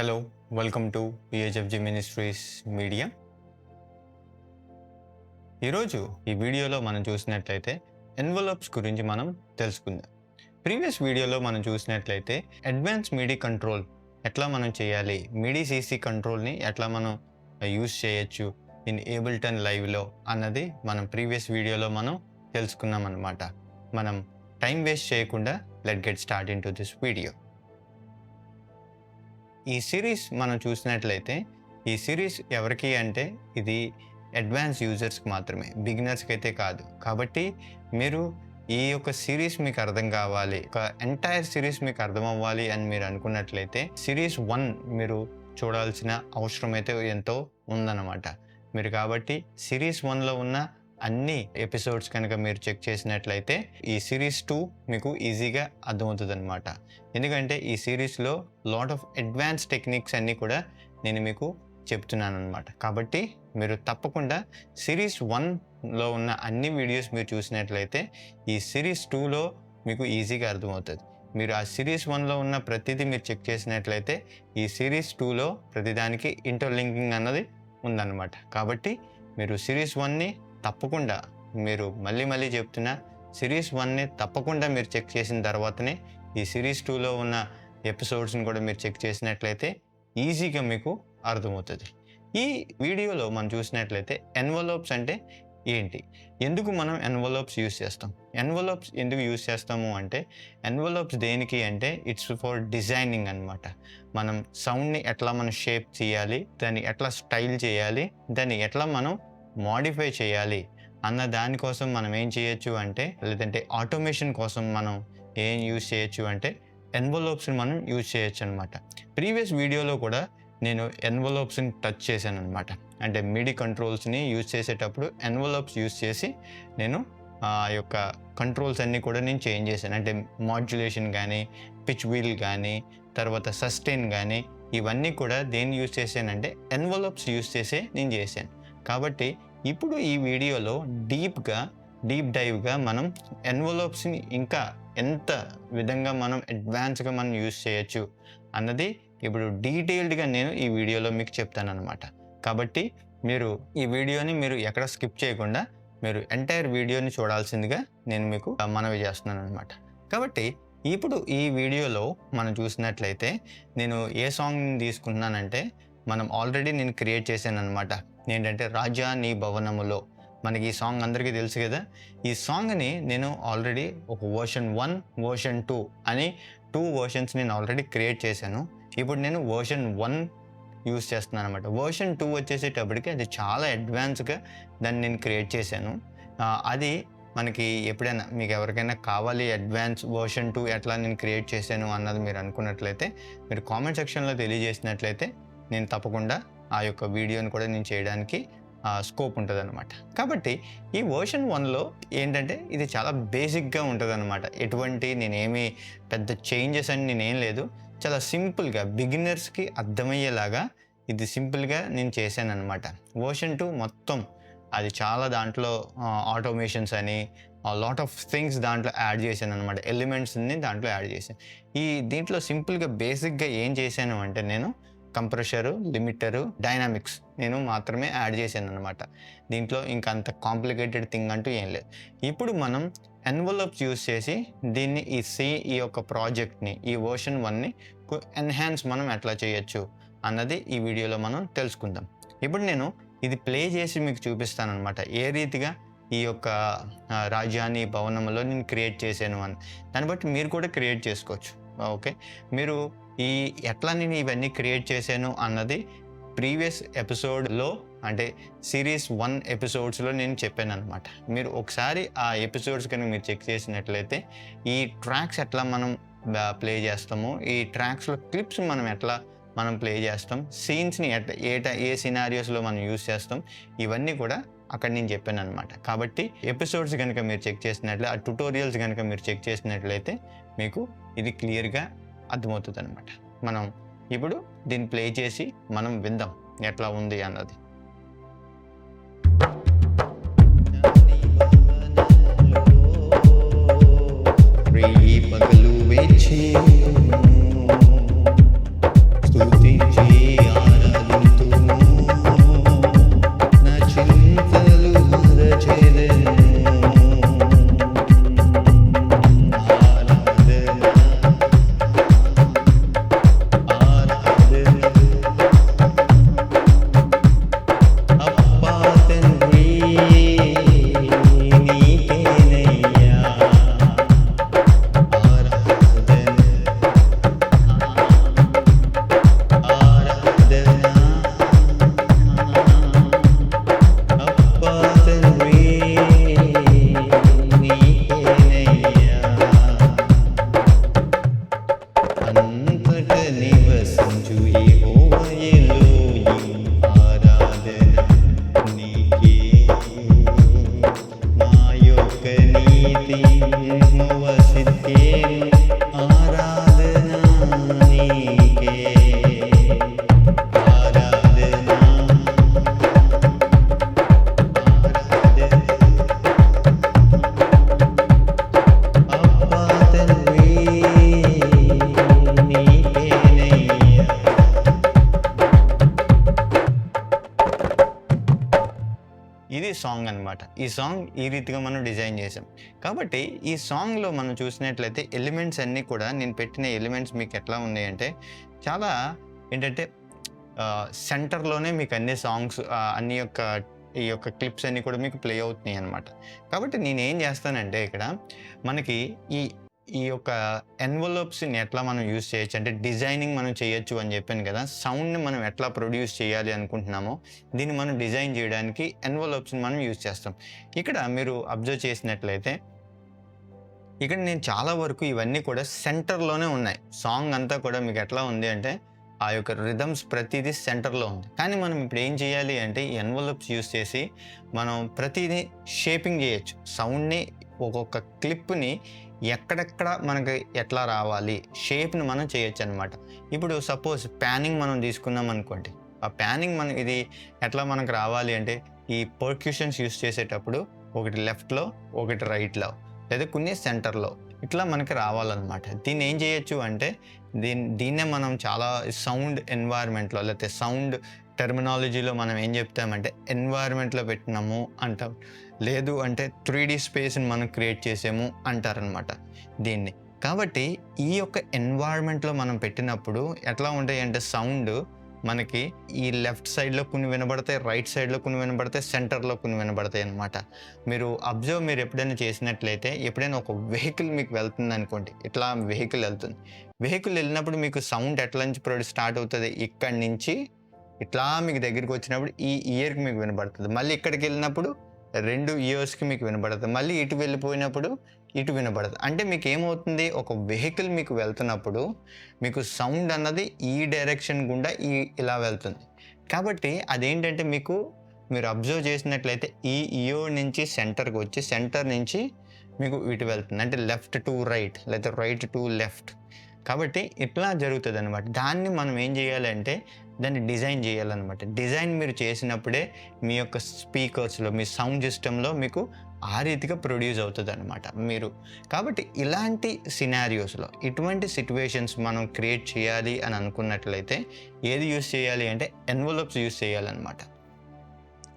Hello, welcome to PHFG Ministries Media. ఈరోజు ఈ వీడియోలో మనం చూసినట్లయితే ఎన్వలప్స్ గురించి మనం తెలుసుకుందాం. ప్రీవియస్ వీడియోలో మనం చూసినట్లయితే అడ్వాన్స్ మీడి కంట్రోల్ ఎట్లా మనం చేయాలి, మీడి సిసి కంట్రోల్ని ఎట్లా మనం యూజ్ చేయొచ్చు ఇన్ ఏబుల్టన్ లైవ్లో అన్నది మనం ప్రీవియస్ వీడియోలో మనం తెలుసుకున్నాం అన్నమాట. మనం టైం వేస్ట్ చేయకుండా let get start in to this video. ఈ సిరీస్ మనం చూసినట్లయితే ఈ సిరీస్ ఎవరికి అంటే ఇది అడ్వాన్స్ యూజర్స్కి మాత్రమే, బిగినర్స్కి అయితే కాదు. కాబట్టి మీరు ఈ యొక్క సిరీస్ మీకు అర్థం కావాలి, ఒక ఎంటైర్ సిరీస్ మీకు అర్థం అవ్వాలి అని మీరు అనుకున్నట్లయితే సిరీస్ 1 మీరు చూడాల్సిన అవసరం అయితే ఎంతో ఉందన్నమాట. మీరు కాబట్టి సిరీస్ 1లో ఉన్న అన్ని ఎపిసోడ్స్ కనుక మీరు చెక్ చేసినట్లయితే ఈ సిరీస్ 2 మీకు ఈజీగా అర్థమవుతుంది అనమాట. ఎందుకంటే ఈ సిరీస్లో లాట్ ఆఫ్ అడ్వాన్స్ టెక్నిక్స్ అన్నీ కూడా నేను మీకు చెప్తున్నాను అనమాట. కాబట్టి మీరు తప్పకుండా సిరీస్ 1లో ఉన్న అన్ని వీడియోస్ మీరు చూసినట్లయితే ఈ సిరీస్ 2లో మీకు ఈజీగా అర్థమవుతుంది. మీరు ఆ సిరీస్ 1లో ఉన్న ప్రతిదీ మీరు చెక్ చేసినట్లయితే ఈ సిరీస్ 2లో ప్రతిదానికి ఇంటర్లింకింగ్ అన్నది ఉందన్నమాట. కాబట్టి మీరు సిరీస్ 1ని తప్పకుండా, మీరు మళ్ళీ చెప్తున్నా, సిరీస్ 1ని తప్పకుండా మీరు చెక్ చేసిన తర్వాతనే ఈ సిరీస్ 2లో ఉన్న ఎపిసోడ్స్ని కూడా మీరు చెక్ చేసినట్లయితే ఈజీగా మీకు అర్థమవుతుంది. ఈ వీడియోలో మనం చూసినట్లయితే ఎన్వలప్స్ అంటే ఏంటి, ఎందుకు మనం ఎన్వలప్స్ యూస్ చేస్తాం, ఎన్వలప్స్ ఎందుకు యూస్ చేస్తాము అంటే ఎన్వలప్స్ దేనికి అంటే ఇట్స్ ఫర్ డిజైనింగ్ అనమాట. మనం సౌండ్ని ఎట్లా మనం షేప్ చేయాలి, దాన్ని ఎట్లా స్టైల్ చేయాలి, దాన్ని ఎట్లా మనం మోడిఫై చేయాలి అన్న దానికోసం మనం ఏం చేయొచ్చు అంటే, లేదంటే ఆటోమేషన్ కోసం మనం ఏం యూజ్ చేయొచ్చు అంటే ఎన్వలప్స్ని మనం యూజ్ చేయొచ్చు అనమాట. ప్రీవియస్ వీడియోలో కూడా నేను ఎన్వలప్స్ని టచ్ చేశాను అనమాట. అంటే మిడి కంట్రోల్స్ని యూజ్ చేసేటప్పుడు ఎన్వలప్స్ యూజ్ చేసి నేను ఆ యొక్క కంట్రోల్స్ అన్నీ కూడా నేను చేంజ్ చేశాను. అంటే మాడ్యులేషన్ కానీ, పిచ్ వీల్ కానీ, తర్వాత సస్టైన్ కానీ, ఇవన్నీ కూడా దేన్ని యూజ్ చేశానంటే ఎన్వలప్స్ యూజ్ చేసే నేను చేశాను. కాబట్టి ఇప్పుడు ఈ వీడియోలో డీప్ డైవ్గా మనం ఎన్వలప్స్ని ఇంకా ఎంత విధంగా మనం అడ్వాన్స్గా మనం యూజ్ చేయొచ్చు అన్నది ఇప్పుడు డీటెయిల్డ్గా నేను ఈ వీడియోలో మీకు చెప్తాను అనమాట. కాబట్టి మీరు ఈ వీడియోని మీరు ఎక్కడ స్కిప్ చేయకుండా మీరు ఎంటైర్ వీడియోని చూడాల్సిందిగా నేను మీకు మనవి చేస్తున్నాను అనమాట. కాబట్టి ఇప్పుడు ఈ వీడియోలో మనం చూసినట్లయితే నేను ఏ సాంగ్ని తీసుకుంటున్నానంటే, మనం ఆల్రెడీ నేను క్రియేట్ చేశాను అనమాట. ఏంటంటే రాజా నీ భవనములో, మనకి ఈ సాంగ్ అందరికీ తెలుసు కదా. ఈ సాంగ్ని నేను ఆల్రెడీ ఒక వర్షన్ 1, వర్షన్ 2 అని 2 వర్షన్స్ నేను ఆల్రెడీ క్రియేట్ చేశాను. ఇప్పుడు నేను వర్షన్ 1 యూస్ చేస్తున్నాను అనమాట. వర్షన్ 2 వచ్చేసేటప్పటికి అది చాలా అడ్వాన్స్గా దాన్ని నేను క్రియేట్ చేశాను. అది మనకి ఎప్పుడైనా మీకు ఎవరికైనా కావాలి అడ్వాన్స్ వర్షన్ 2 ఎట్లా నేను క్రియేట్ చేశాను అన్నది మీరు అనుకున్నట్లయితే మీరు కామెంట్ సెక్షన్లో తెలియజేసినట్లయితే నేను తప్పకుండా ఆ యొక్క వీడియోని కూడా నేను చేయడానికి స్కోప్ ఉంటుంది అనమాట. కాబట్టి ఈ వర్షన్ 1లో ఏంటంటే ఇది చాలా బేసిక్గా ఉంటుంది అనమాట. ఎటువంటి నేనేమి పెద్ద చేంజెస్ అని నేనేం లేదు, చాలా సింపుల్గా బిగినర్స్కి అర్థమయ్యేలాగా ఇది సింపుల్గా నేను చేశాను అనమాట. వర్షన్ 2 మొత్తం అది చాలా దాంట్లో ఆటోమేషన్స్ అని లాట్ ఆఫ్ థింగ్స్ దాంట్లో యాడ్ చేశాను అనమాట. ఎలిమెంట్స్ని దాంట్లో యాడ్ చేశాను. దీంట్లో సింపుల్గా బేసిక్గా ఏం చేశాను అంటే నేను కంప్రెషరు, లిమిటరు, డైనామిక్స్ నేను మాత్రమే యాడ్ చేశాను అనమాట. దీంట్లో ఇంకా అంత కాంప్లికేటెడ్ థింగ్ అంటూ ఏం లేదు. ఇప్పుడు మనం ఎన్వలప్స్ యూస్ చేసి దీన్ని ఈ యొక్క ప్రాజెక్ట్ని, ఈ వర్షన్ 1ని ఎన్హాన్స్ మనం ఎట్లా చేయొచ్చు అన్నది ఈ వీడియోలో మనం తెలుసుకుందాం. ఇప్పుడు నేను ఇది ప్లే చేసి మీకు చూపిస్తాను అనమాట, ఏ రీతిగా ఈ యొక్క రాజధాని భవనంలో నేను క్రియేట్ చేశాను అని. దాన్ని బట్టి మీరు కూడా క్రియేట్ చేసుకోవచ్చు. ఓకే, మీరు ఎట్లా నేను ఇవన్నీ క్రియేట్ చేశాను అన్నది ప్రీవియస్ ఎపిసోడ్లో, అంటే సిరీస్ 1 ఎపిసోడ్స్లో నేను చెప్పాను అనమాట. మీరు ఒకసారి ఆ ఎపిసోడ్స్ కనుక మీరు చెక్ చేసినట్లయితే ఈ ట్రాక్స్ ఎట్లా మనం ప్లే చేస్తాము, ఈ ట్రాక్స్లో క్లిప్స్ మనం ప్లే చేస్తాం, సీన్స్ని ఏ సినారియోస్లో మనం యూస్ చేస్తాం, ఇవన్నీ కూడా అక్కడ నేను చెప్పాను అనమాట. కాబట్టి ఎపిసోడ్స్ కనుక మీరు చెక్ చేసినట్లయితే, ఆ ట్యుటోరియల్స్ కనుక మీరు చెక్ చేసినట్లయితే మీకు ఇది క్లియర్గా అర్థమవుతుంది అనమాట. మనం ఇప్పుడు దీన్ని ప్లే చేసి మనం విందాం ఎట్లా ఉంది అన్నది. పగలు వేచి స్తుతించి ఇది సాంగ్ అనమాట. ఈ సాంగ్ ఈ రీతిగా మనం డిజైన్ చేసాం. కాబట్టి ఈ సాంగ్‌లో మనం చూసినట్లయితే ఎలిమెంట్స్ అన్నీ కూడా నేను పెట్టిన ఎలిమెంట్స్ మీకు ఎట్లా ఉన్నాయంటే చాలా ఏంటంటే సెంటర్‌లోనే మీకు అన్ని సాంగ్స్ ఈ యొక్క క్లిప్స్ అన్నీ కూడా మీకు ప్లే అవుతున్నాయి అనమాట. కాబట్టి నేనేం చేస్తానంటే ఇక్కడ మనకి ఈ ఈ యొక్క ఎన్వలప్స్‌ని ఎట్లా మనం యూజ్ చేయొచ్చు అంటే డిజైనింగ్ మనం చేయొచ్చు అని చెప్పాను కదా! సౌండ్‌ని మనం ఎట్లా ప్రొడ్యూస్ చేయాలి అనుకుంటున్నామో దీన్ని మనం డిజైన్ చేయడానికి ఎన్వలప్స్‌ని మనం యూజ్ చేస్తాం. ఇక్కడ మీరు అబ్జర్వ్ చేసినట్లయితే ఇక్కడ నేను చాలా వరకు ఇవన్నీ కూడా సెంటర్‌లోనే ఉన్నాయి. సాంగ్ అంతా కూడా మీకు ఎట్లా ఉంది అంటే ఆ యొక్క రిథమ్స్ ప్రతీదీ సెంటర్‌లో ఉంది. కానీ మనం ఇప్పుడు ఏం చేయాలి అంటే ఈ ఎన్వలప్స్ యూజ్ చేసి మనం ప్రతీదీ షేపింగ్ చేయొచ్చు. సౌండ్‌ని ఒక్కొక్క క్లిప్‌ని ఎక్కడెక్కడ మనకి ఎట్లా రావాలి షేప్‌ని మనం చేయొచ్చనమాట. ఇప్పుడు సపోజ్ ప్యానింగ్ మనం తీసుకున్నాం అనుకోండి. ఆ ప్యానింగ్ ఇది ఎట్లా మనకు రావాలి అంటే ఈ పర్క్యూషన్స్ యూజ్ చేసేటప్పుడు ఒకటి లెఫ్ట్‌లో, ఒకటి రైట్‌లో లేదా కొన్ని సెంటర్‌లో ఇట్లా మనకి రావాలన్నమాట. దీన్ని ఏం చేయొచ్చు అంటే దీన్నే మనం చాలా సౌండ్ ఎన్వైర్న్మెంట్‌లో లేకపోతే సౌండ్ టెర్మినాలజీలో మనం ఏం చెప్తామంటే ఎన్వైర్న్మెంట్‌లో పెట్టినాము అంటాం. లేదు అంటే 3D స్పేస్‌ని మనం క్రియేట్ చేసాము అంటారనమాట దీన్ని. కాబట్టి ఈ యొక్క ఎన్వైర్న్మెంట్‌లో మనం పెట్టినప్పుడు ఎట్లా ఉంటాయంటే సౌండ్ మనకి ఈ లెఫ్ట్ సైడ్‌లో కొన్ని వినబడతాయి, రైట్ సైడ్‌లో కొన్ని వినబడతాయి, సెంటర్‌లో కొన్ని వినబడతాయి అన్నమాట. మీరు ఎప్పుడైనా చేసినట్లయితే ఎప్పుడైనా ఒక వెహికల్ మీకు వెళ్తుందనుకోండి. ఇట్లా వెహికల్ వెళ్తుంది. వెహికల్ వెళ్ళినప్పుడు మీకు సౌండ్ ఎట్లా నుంచి స్టార్ట్ అవుతది? ఇక్కడి నుంచి ఇట్లా మీకు దగ్గరికి వచ్చినప్పుడు ఈ ఇయర్‌కి మీకు వినబడుతది. మళ్ళీ ఇక్కడికెళ్ళినప్పుడు 2 ఇయర్స్‌కి మీకు వినబడతది. మళ్ళీ ఇటు వెళ్ళిపోయినప్పుడు ఇటు వినబడదు. అంటే మీకేమవుతుంది ఒక వెహికల్ మీకు వెళ్తున్నప్పుడు మీకు సౌండ్ అన్నది ఈ డైరెక్షన్ గుండా ఇలా వెళ్తుంది. కాబట్టి అదేంటంటే మీరు అబ్జర్వ్ చేసినట్లయితే ఈ ఇయర్ నుంచి సెంటర్‌కి వచ్చి సెంటర్ నుంచి మీకు ఇటు వెళ్తుంది. అంటే లెఫ్ట్ టు రైట్ లేదా రైట్ టు లెఫ్ట్. కాబట్టి ఇట్లా జరుగుతదనమాట. దాన్ని మనం ఏం చేయాలంటే దాన్ని డిజైన్ చేయాలన్నమాట. డిజైన్ మీరు చేసినప్పుడే మీ యొక్క స్పీకర్స్‌లో మీ సౌండ్ సిస్టమ్‌లో మీకు ఆ రీతిగా ప్రొడ్యూస్ అవుతదనమాట కాబట్టి ఇలాంటి సినారియోస్‌లో ఇటువంటి సిట్యుయేషన్స్ మనం క్రియేట్ చేయాలి అని అనుకున్నట్లయితే ఏది యూజ్ చేయాలి అంటే ఎన్వలప్స్ యూజ్ చేయాలన్నమాట.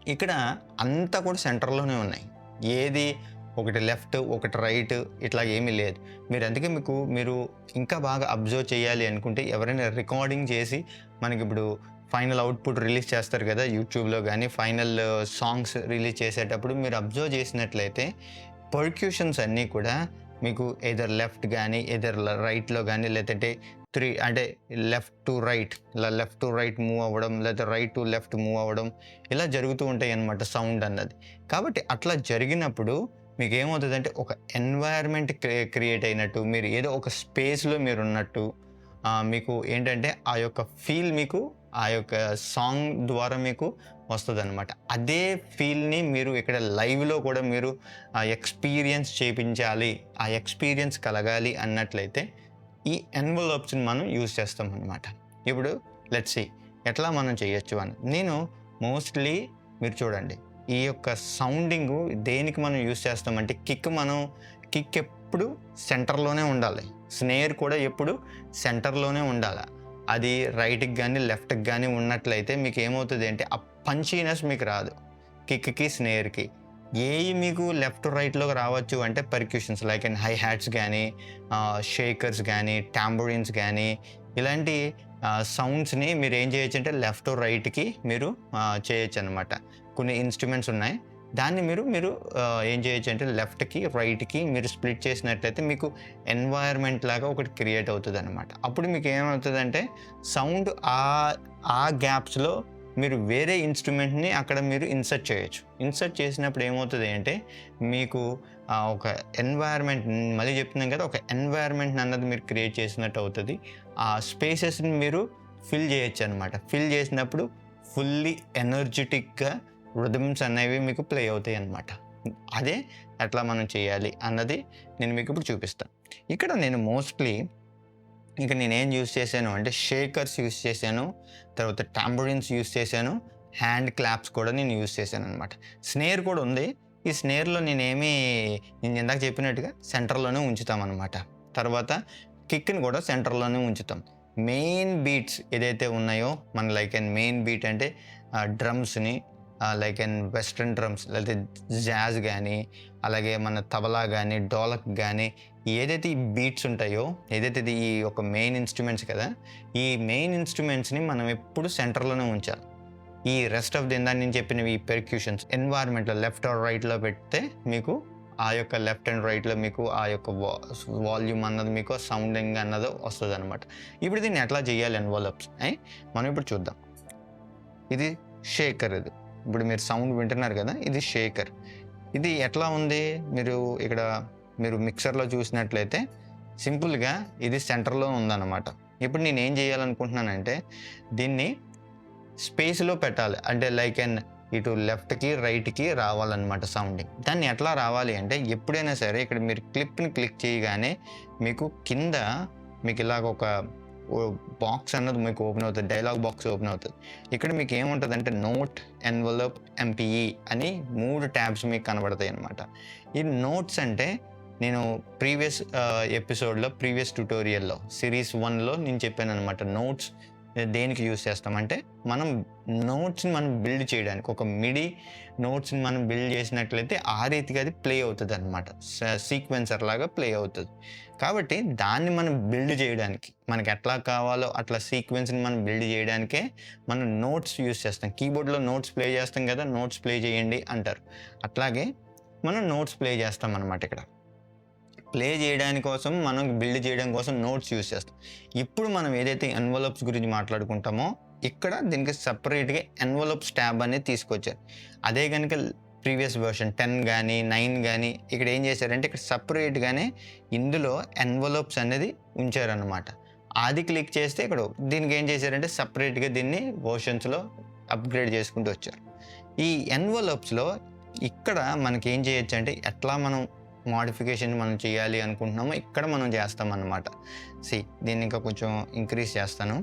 ఇక్కడ అంతా కూడా సెంటర్‌లోనే ఉన్నాయి. ఏది ఒకటి లెఫ్ట్, ఒకటి రైట్ ఇట్లా ఏమీ లేదు. అందుకే మీరు ఇంకా బాగా అబ్జర్వ్ చేయాలి అనుకుంటే ఎవరైనా రికార్డింగ్ చేసి మనకిప్పుడు ఫైనల్ అవుట్‌పుట్ రిలీజ్ చేస్తారు కదా! యూట్యూబ్‌లో గానీ, ఫైనల్ సాంగ్స్ రిలీజ్ చేసేటప్పుడు మీరు అబ్జర్వ్ చేసినట్లయితే పర్క్యూషన్స్ అన్నీ కూడా మీకు ఎయిదర్ లెఫ్ట్ గానీ, ఎయిదర్ రైట్‌లో గానీ లేదంటే అంటే లెఫ్ట్ టు రైట్ ఇలా లెఫ్ట్ టు రైట్ మూవ్ అవ్వడం లేదా రైట్ టు లెఫ్ట్ మూవ్ అవ్వడం ఇలా జరుగుతూ ఉంటాయి అన్నమాట సౌండ్ అన్నది. కాబట్టి అట్లా జరిగినప్పుడు మీకేమవుతదంటే ఒక ఎన్వైర్న్మెంట్ క్రియేట్ అయినట్టు మీరు ఏదో ఒక స్పేస్‌లో మీరున్నట్టు మీకు ఏంటంటే ఆ యొక్క ఫీల్ ఆ యొక్క సాంగ్ ద్వారా మీకు వస్తదనమాట. అదే ఫీల్‌ని మీరు ఇక్కడ లైవ్‌లో కూడా మీరు ఎక్స్‌పీరియన్స్ చేపించాలి, ఆ ఎక్స్‌పీరియన్స్ కలగాలి అన్నట్లయితే ఈ ఎన్వలప్స్‌ని మనం యూజ్ చేస్తామన్నమాట. ఇప్పుడు లెట్స్ సీ ఎట్లా మనం చేయొచ్చు అని. నేను మోస్ట్‌లీ మీరు చూడండి ఈ యొక్క సౌండింగు దేనికి మనం యూజ్ చేస్తామంటే కిక్ ఎప్పుడు సెంటర్‌లోనే ఉండాలి. స్నేర్ కూడా ఎప్పుడు సెంటర్‌లోనే ఉండాలి. అది రైట్‌కి గానీ, లెఫ్ట్‌కి గానీ ఉన్నట్లయితే మీకేమవుతది అంటే ఆ పంచీనెస్ మీకు రాదు. కిక్‌కి, స్నేర్‌కి. మీకు లెఫ్ట్ రైట్‌లోకి రావచ్చు అంటే పర్క్యూషన్స్ లైక్ హై హ్యాట్స్ గానీ, షేకర్స్ గానీ, టాంబోరిన్స్ గానీ ఇలాంటి సౌండ్స్‌ని మీరేం చేయొచ్చంటే లెఫ్ట్, రైట్‌కి మీరు చేయొచ్చనమాట. కొన్ని ఇన్‌స్ట్రుమెంట్స్ ఉన్నాయి. దాన్ని మీరు ఏం చేయొచ్చంటే లెఫ్ట్‌కి, రైట్‌కి మీరు స్ప్లిట్ చేసినట్లయితే మీకు ఎన్వైర్న్మెంట్ లాగా ఒకటి క్రియేట్ అవుతదనమాట. అప్పుడు మీకేమవుతదంటే సౌండ్ ఆ గ్యాప్స్‌లో మీరు వేరే ఇన్‌స్ట్రుమెంట్‌ని అక్కడ మీరు ఇన్సర్ట్ చేయొచ్చు. ఇన్సర్ట్ చేసినప్పుడు ఏమవుతది అంటే మీకు ఒక ఎన్వైర్న్మెంట్ మళ్ళీ చెప్తున్నాం కదా! ఒక ఎన్వైర్న్మెంట్ అన్నది మీరు క్రియేట్ చేసినట్టు అవుతది. ఆ స్పేసెస్‌ని మీరు ఫిల్ చేయొచ్చనమాట. ఫిల్ చేసినప్పుడు ఫుల్లీ ఎనర్జిటిక్‌గా రిథమ్స్ అనేవి మీకు ప్లే అవుతాయి అన్నమాట. అదే ఎట్లా మనం చేయాలి అన్నది నేను మీకు ఇప్పుడు చూపిస్తాను. ఇక్కడ నేను మోస్ట్‌లీ నేనేం యూజ్ చేశాను అంటే షేకర్స్ యూజ్ చేశాను. తర్వాత టాంబోరిన్స్ యూజ్ చేశాను. హ్యాండ్ క్లాప్స్ కూడా నేను యూజ్ చేశాననమాట. స్నేర్ కూడా ఉంది. ఈ స్నేర్‌లో నేను ఇందాక చెప్పినట్టుగా సెంటర్‌లోనే ఉంచుతామనమాట. తర్వాత కిక్‌ని కూడా సెంటర్‌లోనే ఉంచుతాం. మెయిన్ బీట్స్ ఏదైతే ఉన్నాయో మెయిన్ బీట్ అంటే డ్రమ్స్‌ని లైక్ అండ్ వెస్ట్రన్ డ్రమ్స్ లేకపోతే జాజ్ కానీ, అలాగే మన తబలా కానీ, డోలక్ కానీ, ఏదైతే ఈ బీట్స్ ఉంటాయో, ఏదైతే ఇది ఈ యొక్క మెయిన్ ఇన్స్ట్రుమెంట్స్ కదా, ఈ మెయిన్ ఇన్స్ట్రుమెంట్స్ని మనం ఎప్పుడు సెంటర్లోనే ఉంచాలి. ఈ రెస్ట్ ఆఫ్ ది ఇందాక నేను చెప్పినవి ఈ పెర్క్యూషన్స్ ఎన్వైర్న్మెంట్లో లెఫ్ట్ ఆర్ రైట్లో పెడితే మీకు ఆ యొక్క లెఫ్ట్ అండ్ రైట్లో మీకు ఆ యొక్క వాల్యూమ్ అన్నది మీకు సౌండింగ్ అన్నది వస్తుంది అనమాట. ఇప్పుడు దీన్ని ఎట్లా చేయాలి ఎన్వలప్స్ మనం ఇప్పుడు చూద్దాం. ఇది షేకర్. ఇది ఇప్పుడు మీరు సౌండ్ వింటున్నారు కదా, ఇది షేకర్. ఇది ఎట్లా ఉంది, మీరు మిక్సర్లో చూసినట్లయితే సింపుల్గా ఇది సెంటర్లో ఉందన్నమాట. ఇప్పుడు నేను ఏం చేయాలనుకుంటున్నానంటే దీన్ని స్పేస్లో పెట్టాలి. అంటే లైక్ ఇటు లెఫ్ట్కి రైట్కి రావాలన్నమాట సౌండింగ్. దాన్ని ఎట్లా రావాలి అంటే ఎప్పుడైనా సరే ఇక్కడ మీరు క్లిప్ని క్లిక్ చేయగానే మీకు కింద మీకు ఇలాగ ఒక బాక్స్ అన్నది మీకు ఓపెన్ అవుతుంది, డైలాగ్ బాక్స్ ఓపెన్ అవుతుంది. ఇక్కడ మీకు ఏముంటుంది అంటే నోట్, ఎన్వలప్, ఎంపీఈ అని 3 ట్యాబ్స్ మీకు కనబడతాయి అన్నమాట. ఈ నోట్స్ అంటే నేను ప్రీవియస్ ఎపిసోడ్లో, ప్రీవియస్ ట్యుటోరియల్లో సిరీస్ 1లో నేను చెప్పాను అనమాట. నోట్స్ దేనికి యూజ్ చేస్తామంటే మనం నోట్స్ని మనం బిల్డ్ చేయడానికి, ఒక మిడి నోట్స్ని మనం బిల్డ్ చేసినట్లయితే ఆ రీతిగా అది ప్లే అవుతుంది అనమాట. సీక్వెన్సర్ లాగా ప్లే అవుతుంది. కాబట్టి దాన్ని మనం బిల్డ్ చేయడానికి, మనకి ఎట్లా కావాలో అట్లా సీక్వెన్స్ని మనం బిల్డ్ చేయడానికే మనం నోట్స్ యూజ్ చేస్తాం. కీబోర్డ్లో నోట్స్ ప్లే చేస్తాం కదా, నోట్స్ ప్లే చేయండి అంటారు. అట్లాగే మనం నోట్స్ ప్లే చేస్తాం అనమాట. ఇక్కడ ప్లే చేయడానికి కోసం, మనం బిల్డ్ చేయడం కోసం నోట్స్ యూజ్ చేస్తాం. ఇప్పుడు మనం ఏదైతే ఎన్వలప్స్ గురించి మాట్లాడుకుంటామో ఇక్కడ దీనికి సపరేట్గా ఎన్వలప్స్ ట్యాబ్ అనేది తీసుకొచ్చారు. అదే కనుక ప్రీవియస్ వర్షన్ 10 కానీ 9 కానీ ఇక్కడ ఏం చేశారంటే ఇక్కడ సపరేట్గానే ఇందులో ఎన్వలప్స్ అనేది ఉంచారనమాట. అది క్లిక్ చేస్తే ఇక్కడ దీనికి ఏం చేశారంటే సపరేట్గా దీన్ని వర్షన్స్లో అప్గ్రేడ్ చేసుకుంటూ వచ్చారు. ఈ ఎన్వలప్స్లో ఇక్కడ మనకి ఏం చేయొచ్చు అంటే ఎట్లా మనం మోడిఫికేషన్ మనం చేయాలి అనుకుంటున్నామో ఇక్కడ మనం చేస్తామన్నమాట. దీన్ని ఇంకా కొంచెం ఇంక్రీజ్ చేస్తాను.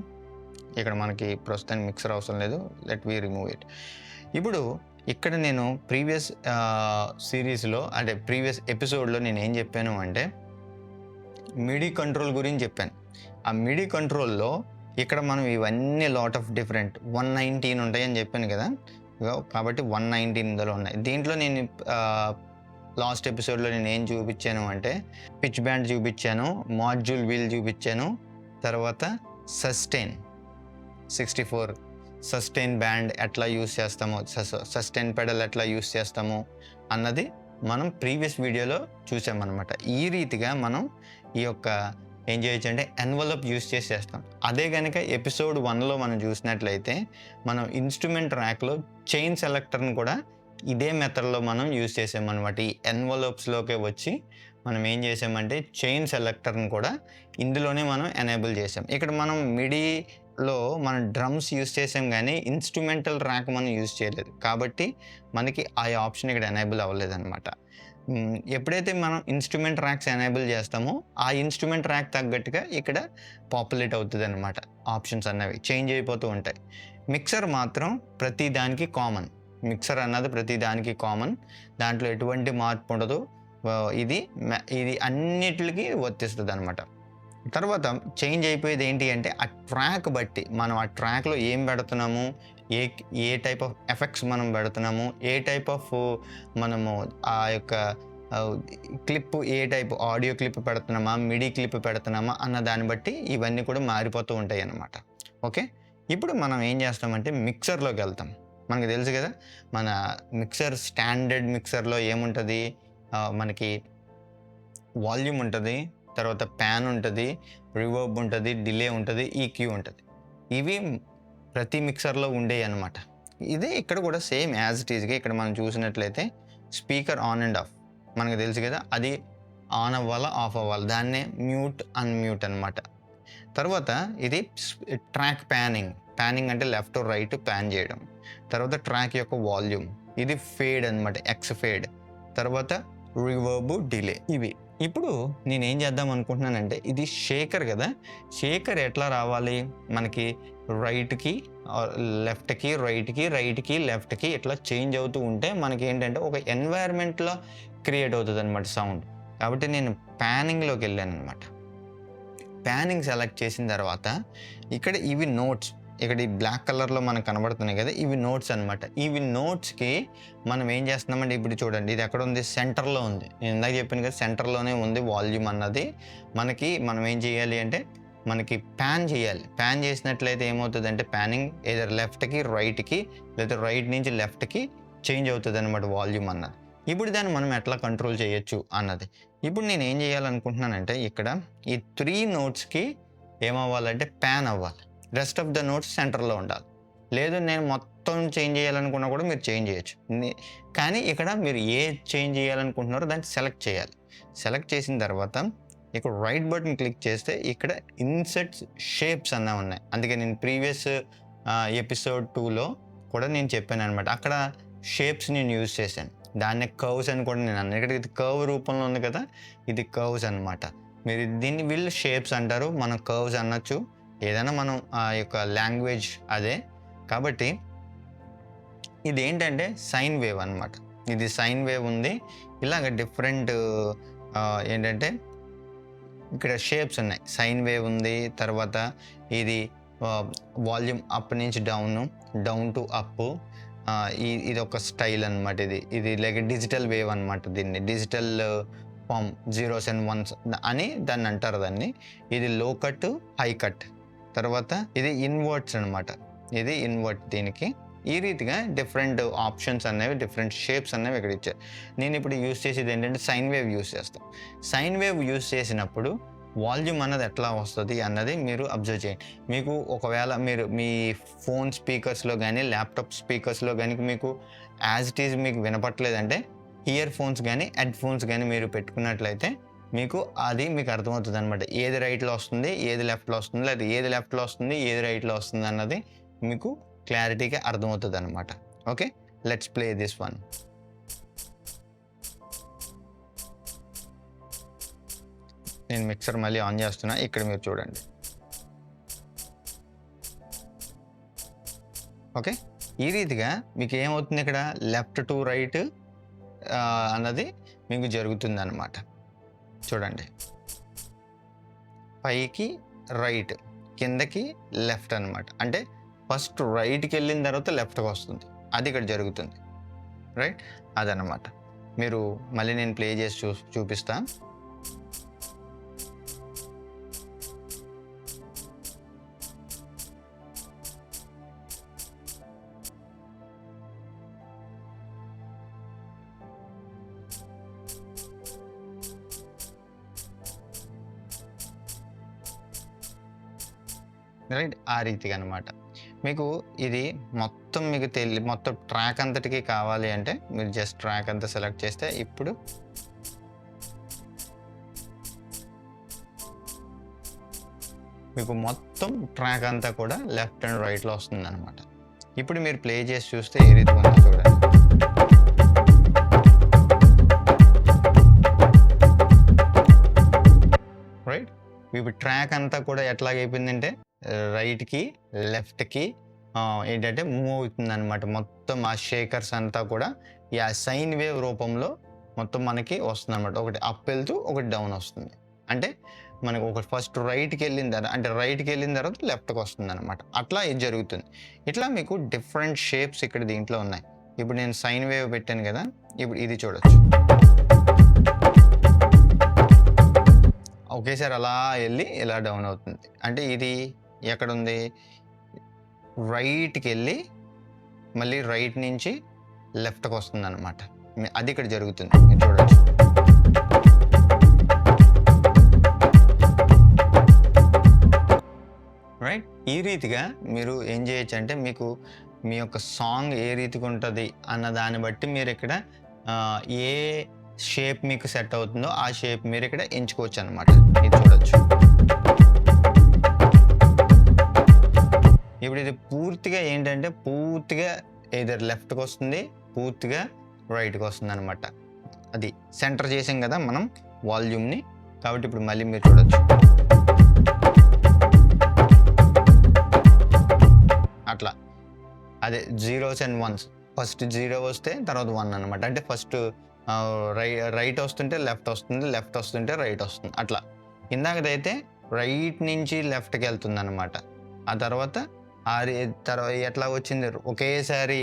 ఇక్కడ మనకి ప్రస్తుతానికి మిక్సర్ అవసరం లేదు, లెట్ వి రిమూవ్ ఇట్. ఇప్పుడు ఇక్కడ నేను ప్రీవియస్ సిరీస్లో అంటే ప్రీవియస్ ఎపిసోడ్లో నేను ఏం చెప్పాను అంటే మిడి కంట్రోల్ గురించి చెప్పాను. ఆ మిడి కంట్రోల్లో ఇక్కడ మనం ఇవన్నీ లాట్ ఆఫ్ డిఫరెంట్ 119 ఉంటాయని చెప్పాను కదా, కాబట్టి 119 ఇందులో ఉన్నాయి. దీంట్లో నేను లాస్ట్ ఎపిసోడ్లో నేను ఏం చూపించాను అంటే పిచ్ బ్యాండ్ చూపించాను, మాడ్యూల్ వీల్ చూపించాను, తర్వాత సస్టైన్ 64 సస్టైన్ బ్యాండ్ ఎట్లా యూస్ చేస్తామో, సస్టైన్ పెడల్ ఎట్లా యూస్ చేస్తామో అన్నది మనం ప్రీవియస్ వీడియోలో చూసామన్నమాట. ఈ రీతిగా మనం ఈ యొక్క ఏం చేయొచ్చు అంటే ఎన్వలప్ యూస్ చేస్తాం. అదే కనుక ఎపిసోడ్ 1లో మనం చూసినట్లయితే మనం ఇన్స్ట్రుమెంట్ ర్యాక్లో చైన్ సెలెక్టర్ని కూడా ఇదే మెథడ్లో మనం యూజ్ చేసామన్నమాట. ఈ ఎన్వలప్స్లోకి వచ్చి మనం ఏం చేసామంటే చైన్ సెలెక్టర్ని కూడా ఇందులోనే మనం ఎనేబుల్ చేసాం. ఇక్కడ మనం మిడీలో మనం డ్రమ్స్ యూజ్ చేసాం కానీ ఇన్స్ట్రుమెంటల్ ర్యాక్ మనం యూజ్ చేయలేదు, కాబట్టి మనకి ఆ ఆప్షన్ ఇక్కడ ఎనేబుల్ అవ్వలేదన్నమాట. ఎప్పుడైతే మనం ఇన్స్ట్రుమెంట్ ర్యాక్స్ ఎనేబుల్ చేస్తామో ఆ ఇన్స్ట్రుమెంట్ ర్యాక్ తగ్గట్టుగా ఇక్కడ పాపులేట్ అవుతుంది అనమాట. ఆప్షన్స్ అన్నవి చేంజ్ అయిపోతూ ఉంటాయి. మిక్సర్ మాత్రం ప్రతి దానికి కామన్. మిక్సర్ అన్నది ప్రతి దానికి కామన్, దాంట్లో ఎటువంటి మార్పు ఉండదు. ఇది అన్నిటికి వర్తిస్తుంది అనమాట. తర్వాత చేంజ్ అయిపోయేది ఏంటి అంటే ఆ ట్రాక్ బట్టి మనం ఆ ట్రాక్లో ఏం పెడుతున్నాము, ఏ టైప్ ఆఫ్ ఎఫెక్ట్స్ మనం పెడుతున్నాము, ఏ టైప్ ఆఫ్ మనము ఆ యొక్క క్లిప్, ఏ టైప్ ఆడియో క్లిప్ పెడుతున్నామా, మిడీ క్లిప్ పెడుతున్నామా అన్న దాన్ని బట్టి ఇవన్నీ కూడా మారిపోతూ ఉంటాయి అన్నమాట. ఓకే, ఇప్పుడు మనం ఏం చేస్తామంటే మిక్సర్లోకి వెళ్తాం. మనకు తెలుసు కదా మన మిక్సర్, స్టాండర్డ్ మిక్సర్లో ఏముంటుంది, మనకి వాల్యూమ్ ఉంటుంది, తర్వాత ప్యాన్ ఉంటుంది, రివర్బ్ ఉంటుంది, డిలే ఉంటుంది, ఈక్యూ ఉంటుంది. ఇవి ప్రతి మిక్సర్లో ఉండేవి అనమాట. ఇదే ఇక్కడ కూడా సేమ్ యాజ్ ఇట్ ఈజ్గా ఇక్కడ మనం చూసినట్లయితే స్పీకర్ ఆన్ అండ్ ఆఫ్ మనకు తెలుసు కదా, అది ఆన్ అవ్వాలా ఆఫ్ అవ్వాలి, దాన్నే మ్యూట్ అన్మ్యూట్ అనమాట. తర్వాత ఇది ట్రాక్ ప్యానింగ్ అంటే లెఫ్ట్ రైట్ ప్యాన్ చేయడం. తర్వాత ట్రాక్ యొక్క వాల్యూమ్, ఇది ఫేడ్ అనమాట, ఎక్స్ ఫేడ్. తర్వాత రివర్బ్, డిలే. ఇవి ఇప్పుడు నేనేం చేద్దాం అనుకుంటున్నానంటే ఇది షేకర్ కదా, షేకర్ ఎట్లా రావాలి మనకి రైట్కి లెఫ్ట్కి రైట్కి లెఫ్ట్కి ఇట్లా చేంజ్ అవుతూ ఉంటే మనకి ఏంటంటే ఒక ఎన్వైర్న్మెంట్లో క్రియేట్ అవుతుంది అనమాట సౌండ్. కాబట్టి నేను ప్యానింగ్లోకి వెళ్ళాను అనమాట. ప్యానింగ్ సెలెక్ట్ చేసిన తర్వాత ఇక్కడ ఇవి నోట్స్, ఇక్కడ ఈ బ్లాక్ కలర్‌లో మనకు కనబడుతున్నాయి కదా! ఇవి నోట్స్ అనమాట. ఇవి నోట్స్‌కి మనం ఏం చేస్తున్నామంటే ఇప్పుడు చూడండి ఇది ఎక్కడుంది? సెంటర్‌లో ఉంది. నేను ఇందాక చెప్పాను కదా! సెంటర్‌లోనే ఉంది వాల్యూమ్ అన్నది. మనం ఏం చేయాలి అంటే మనకి ప్యాన్ చేయాలి. ప్యాన్ చేసినట్లయితే ఏమవుతదంటే ప్యానింగ్ ఎయిదర్ లెఫ్ట్‌కి, రైట్‌కి లేదా రైట్ నుంచి లెఫ్ట్‌కి చేంజ్ అవుతదనమాట వాల్యూమ్ అన్నది. ఇప్పుడు దాన్ని మనం ఎట్లా కంట్రోల్ చేయొచ్చు అన్నది. ఇప్పుడు నేను ఏం చేయాలనుకుంటున్నానంటే ఇక్కడ ఈ 3 నోట్స్‌కి ఏమవ్వాలంటే ప్యాన్ అవ్వాలి. రెస్ట్ ఆఫ్ ద నోట్స్ సెంటర్‌లో ఉండాలి. లేదు నేను మొత్తం చేంజ్ చేయాలనుకున్నా కూడా మీరు చేంజ్ చేయొచ్చు. కానీ ఇక్కడ మీరు ఏది చేంజ్ చేయాలనుకుంటున్నారో దాన్ని సెలెక్ట్ చేయాలి. సెలెక్ట్ చేసిన తర్వాత ఇక్కడ రైట్ బటన్ క్లిక్ చేస్తే ఇక్కడ ఇన్సర్ట్ షేప్స్ అన్నవి ఉన్నాయి. అందుకే నేను ప్రీవియస్ ఎపిసోడ్ 2లో కూడా నేను చెప్పాననమాట. అక్కడ షేప్స్ నేను యూజ్ చేశాను. దాన్నే కర్వ్స్ అని కూడా నేను అన్నాను. ఇక్కడ ఇది కర్వ్ రూపంలో ఉంది కదా! ఇది కర్వ్స్ అనమాట. మీరు దీన్ని వీళ్ళు షేప్స్ అంటారు. మనం కర్వ్స్ అనొచ్చు. ఏదైనా మనం ఆ యొక్క లాంగ్వేజ్ అదే. కాబట్టి ఇదేంటంటే సైన్ వేవ్ అనమాట. ఇది సైన్ వేవ్ ఉంది. ఇలాగ డిఫరెంట్ ఏంటంటే ఇక్కడ షేప్స్ ఉన్నాయి. సైన్ వేవ్ ఉంది. తర్వాత ఇది వాల్యూమ్ అప్ నుంచి డౌన్ టు అప్. ఇది ఒక స్టైల్ అనమాట. ఇది లైక్ డిజిటల్ వేవ్ అనమాట. దీన్ని digital form zeros and ones అని దాన్ని అంటారు దాన్ని. ఇది లో కట్, హై కట్. తర్వాత ఇది ఇన్వర్ట్స్ అనమాట. ఇది ఇన్వర్ట్ దీనికి. ఈ రీతిగా డిఫరెంట్ ఆప్షన్స్ అనేవి, డిఫరెంట్ షేప్స్ అనేవి ఇక్కడ ఇచ్చారు. నేను ఇప్పుడు యూస్ చేసేది ఏంటంటే సైన్ వేవ్ యూస్ చేస్తాను. సైన్ వేవ్ యూస్ చేసినప్పుడు వాల్యూమ్ అన్నది ఎట్లా వస్తుంది అన్నది మీరు అబ్జర్వ్ చేయండి. మీకు ఒకవేళ మీరు మీ ఫోన్ స్పీకర్స్లో కానీ ల్యాప్టాప్ స్పీకర్స్లో కానీ మీకు యాజ్ ఇట్ ఈజ్ మీకు వినపట్లేదంటే ఇయర్ ఫోన్స్ కానీ హెడ్ ఫోన్స్ కానీ మీరు పెట్టుకున్నట్లయితే మీకు అర్థమవుతుంది అనమాట. ఏది రైట్లో వస్తుంది, ఏది లెఫ్ట్లో వస్తుంది, లేదా ఏది లెఫ్ట్లో వస్తుంది, ఏది రైట్లో వస్తుంది అన్నది మీకు క్లారిటీగా అర్థమవుతుంది అనమాట. Okay, let's play this one. నేను మిక్సర్ మళ్ళీ ఆన్ చేస్తున్నా. ఇక్కడ మీరు చూడండి. ఓకే, ఈ రీతిగా మీకు ఏమవుతుంది ఇక్కడ లెఫ్ట్ టు రైట్ అన్నది మీకు జరుగుతుంది అన్నమాట. చూడండి, పైకి రైట్, కిందకి లెఫ్ట్ అనమాట. అంటే ఫస్ట్ రైట్కి వెళ్ళిన తర్వాత లెఫ్ట్కి వస్తుంది. అది ఇక్కడ జరుగుతుంది. రైట్, అదనమాట. మీరు మళ్ళీ నేను ప్లే చేసి చూపిస్తా. రైట్, ఆ రీతిగా అనమాట. మీకు ఇది మొత్తం మొత్తం ట్రాక్ అంతటికి కావాలి అంటే మీరు జస్ట్ ట్రాక్ అంతా సెలెక్ట్ చేస్తే ఇప్పుడు మీకు మొత్తం ట్రాక్ అంతా కూడా లెఫ్ట్ అండ్ రైట్లో వస్తుంది అనమాట. ఇప్పుడు మీరు ప్లే చేసి చూస్తే ఏ రీతిగా ఉందో చూడండి. రైట్, ఇప్పుడు ట్రాక్ అంతా కూడా ఎట్లాగైపోయిందంటే రైట్కి లెఫ్ట్కి ఏంటంటే మూవ్ అవుతుంది అనమాట. మొత్తం ఆ షేకర్స్ అంతా కూడా ఈ సైన్ వేవ్ రూపంలో మొత్తం మనకి వస్తుంది అనమాట. ఒకటి అప్ వెళ్తూ ఒకటి డౌన్ వస్తుంది. అంటే మనకు ఒకటి ఫస్ట్ రైట్కి వెళ్ళిన తర్వాత లెఫ్ట్కి వస్తుంది అనమాట. అట్లా ఇది జరుగుతుంది. ఇట్లా మీకు డిఫరెంట్ షేప్స్ ఇక్కడ దీంట్లో ఉన్నాయి. ఇప్పుడు నేను సైన్ వేవ్ పెట్టాను కదా, ఇప్పుడు ఇది చూడొచ్చు. ఒకేసారి అలా వెళ్ళి ఇలా డౌన్ అవుతుంది. అంటే ఇది ఎక్కడుంది? రైట్కి వెళ్ళి మళ్ళీ రైట్ నుంచి లెఫ్ట్కి వస్తుంది అనమాట. అది ఇక్కడ జరుగుతుంది, మీరు చూడొచ్చు. రైట్, ఈ రీతిగా మీరు ఏం చేయొచ్చు అంటే మీకు మీ యొక్క సాంగ్ ఏ రీతిగా ఉంటుంది అన్న దాన్ని బట్టి మీరు ఇక్కడ ఏ షేప్ మీకు సెట్ అవుతుందో ఆ షేప్ మీరు ఇక్కడ ఎంచుకోవచ్చు అనమాట. ఇది చూడొచ్చు. ఇప్పుడు ఇది పూర్తిగా ఏంటంటే పూర్తిగా ఏదర్ లెఫ్ట్కి వస్తుంది, పూర్తిగా రైట్కి వస్తుంది అనమాట. అది సెంటర్ చేసాం కదా మనం వాల్యూమ్ని. కాబట్టి ఇప్పుడు మళ్ళీ మీరు చూడొచ్చు. అట్లా అదే zeros and once. First zero వస్తే తర్వాత 1 అనమాట. అంటే ఫస్ట్ రైట్ వస్తుంటే లెఫ్ట్ వస్తుంది, లెఫ్ట్ వస్తుంటే రైట్ వస్తుంది. అట్లా ఇందాకదైతే రైట్ నుంచి లెఫ్ట్కి వెళ్తుంది అనమాట. ఆ తర్వాత అది తర్వాత ఎట్లా వచ్చింది ఒకేసారి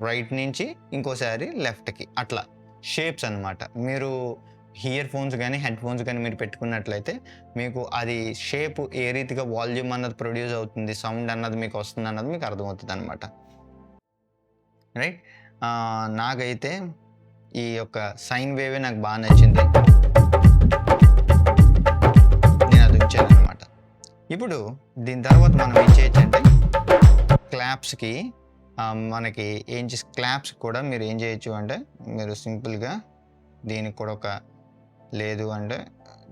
రైట్ నుంచి ఇంకోసారి లెఫ్ట్కి అట్లా షేప్స్ అనమాట. మీరు ఇయర్ ఫోన్స్ కానీ హెడ్ ఫోన్స్ కానీ మీరు పెట్టుకున్నట్లయితే మీకు అది షేప్ ఏ రీతిగా వాల్యూమ్ అన్నది ప్రొడ్యూస్ అవుతుంది, సౌండ్ అన్నది మీకు వస్తుంది అన్నది మీకు అర్థమవుతుంది అనమాట. రైట్. నాకైతే ఈ యొక్క సైన్ వేవే నాకు బాగా నచ్చింది, నేను అది ఉంచాను అనమాట. ఇప్పుడు దీని తర్వాత మనం ఏం చేయొచ్చు అంటే క్లాప్స్కి మనకి ఏం చేసి క్లాప్స్ కూడా మీరు ఏం చేయొచ్చు అంటే మీరు సింపుల్గా దీనికి కూడా ఒక లేదు అంటే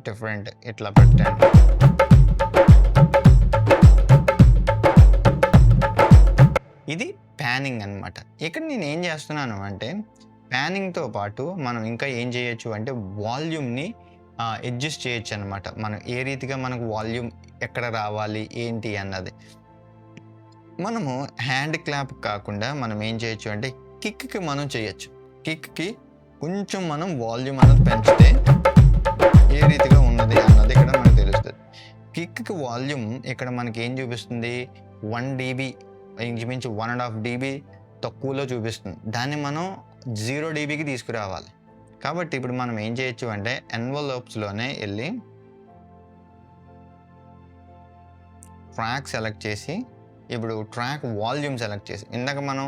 డిఫరెంట్ ఇట్లా పెట్టండి. ఇది ప్యానింగ్ అనమాట. ఇక్కడ నేను ఏం చేస్తున్నాను అంటే ప్యానింగ్తో పాటు మనం ఇంకా ఏం చేయొచ్చు అంటే వాల్యూమ్ని అడ్జస్ట్ చేయొచ్చు అనమాట. మనం ఏ రీతిగా మనకు వాల్యూమ్ ఎక్కడ రావాలి ఏంటి అన్నది మనము హ్యాండ్ క్లాప్ కాకుండా మనం ఏం చేయొచ్చు అంటే కిక్కి మనం చేయొచ్చు. కిక్కి కొంచెం మనం వాల్యూమ్ అనేది పెంచితే ఏ రీతిగా ఉన్నది అన్నది ఇక్కడ మనకు తెలుస్తుంది. కిక్కి వాల్యూమ్ ఇక్కడ మనకి ఏం చూపిస్తుంది, 1 dB, ఇంచుమించు 1.5 dB తక్కువలో చూపిస్తుంది. దాన్ని మనం 0 dBకి తీసుకురావాలి. కాబట్టి ఇప్పుడు మనం ఏం చేయొచ్చు అంటే ఎన్వలప్స్లోనే వెళ్ళి ట్రాక్ సెలెక్ట్ చేసి ఇప్పుడు ట్రాక్ వాల్యూమ్ సెలెక్ట్ చేసి ఇందాక మనం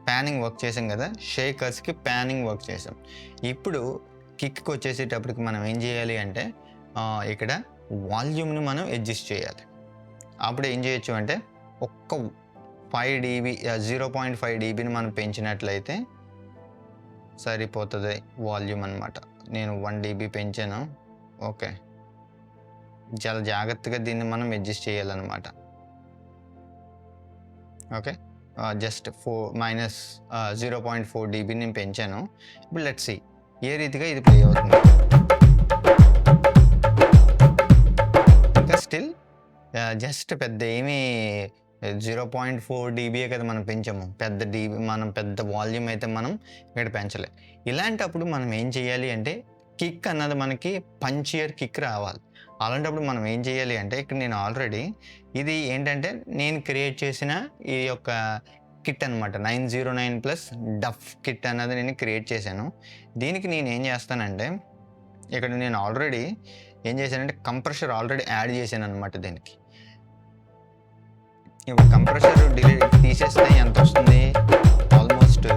ప్యానింగ్ వర్క్ చేసాం కదా, షేకర్స్కి ప్యానింగ్ వర్క్ చేసాం. ఇప్పుడు కిక్కి వచ్చేసేటప్పటికి మనం ఏం చేయాలి అంటే ఇక్కడ వాల్యూమ్ని మనం అడ్జస్ట్ చేయాలి. అప్పుడు ఏం చేయొచ్చు అంటే ఒక్క 5 dB 0.5 dBని మనం పెంచినట్లయితే సరిపోతుంది వాల్యూమ్ అనమాట. నేను 1 dB పెంచాను. ఓకే, చాలా జాగ్రత్తగా దీన్ని మనం అడ్జస్ట్ చేయాలన్నమాట. ఓకే, జస్ట్ -0.4 dB నేను పెంచాను. ఇప్పుడు లెట్స్ సీ ఏ రీతిగా ఇది ప్లే అవుతుంది. ఇంకా స్టిల్ జస్ట్ పెద్ద ఏమీ 0.4 dB కదా మనం పెంచాము, పెద్ద dB మనం పెద్ద వాల్యూమ్ అయితే మనం ఇక్కడ పెంచలే. ఇలాంటప్పుడు మనం ఏం చేయాలి అంటే కిక్ అన్నది మనకి పంచియర్ కిక్ రావాలి. అలాంటప్పుడు మనం ఏం చేయాలి అంటే ఇక్కడ నేను ఆల్రెడీ ఇది ఏంటంటే నేను క్రియేట్ చేసిన ఈ యొక్క కిట్ అనమాట, 909 ప్లస్ డఫ్ కిట్ అన్నది నేను క్రియేట్ చేశాను. దీనికి నేను ఏం చేస్తానంటే ఇక్కడ నేను ఆల్రెడీ ఏం చేశానంటే కంప్రెషర్ ఆల్రెడీ యాడ్ చేశాను అనమాట దీనికి. ఇప్పుడు కంప్రెషర్ తీసేస్తే ఎంత వస్తుంది, ఆల్మోస్ట్